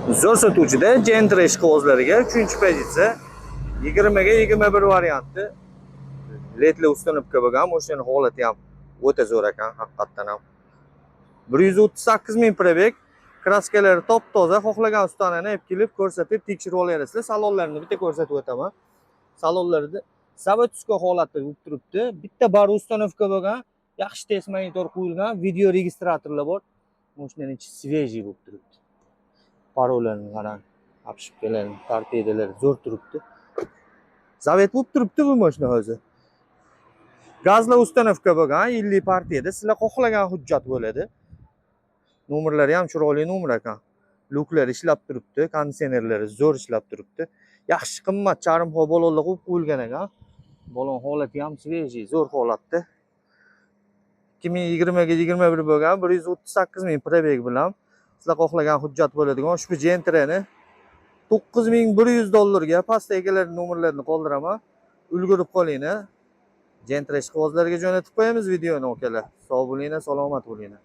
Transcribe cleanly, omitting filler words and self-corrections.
Zo'r sotuvchida Gentrash qog'ozlariga 3-pozitsiya 20 ga 21 varianti. Ledli ustanobka bo'lgan, mashinaning holati ham o'ta zo'r ekan, haqiqatdan ham. 138 ming probeg, kraskalari top-toza, xohlagan ustanani olib kelib ko'rsatib, tekshirib olasizlar. Salonlarini bitta ko'rsatib o'taman. Salonlarida zavодской holatda bo'lib turibdi. Bitta bar ustanovka bo'lgan, yaxshi test monitor qo'yilgan, video registratorlar bor. Mashinaning ichi svejiy bo'lib turibdi. Parollarni qarang, apshipkalar, torpedalar zo'r turibdi. Zavod bo'lib turibdi bu mashina hozir. Gazli ustanovka bo'lgan, 50 partiyada sizlar xohlagan hujjat bo'ladi. Nomerlari ham chiroyli nomer ekan. Luklari ishlab turibdi, konditsionerlari zo'r ishlab turibdi. Yaxshi qimmat charmxo balonlar qo'yib qo'yilgan ekan. Balon holati ham svejiy, zo'r holatda. 2020 ga 21 bo'lgan, 138 ming probeg bilan sizlar xohlagan hujjat bo'ladigan ushbu Gentrani $9100 ga pastda egalarining nomerlarini qoldiraman. Ulgurib qolinglar. Gentrash qog'ozlariga jo'natib qo'yamiz videoni okalar. Sog' bo'linglar, salomat bo'linglar.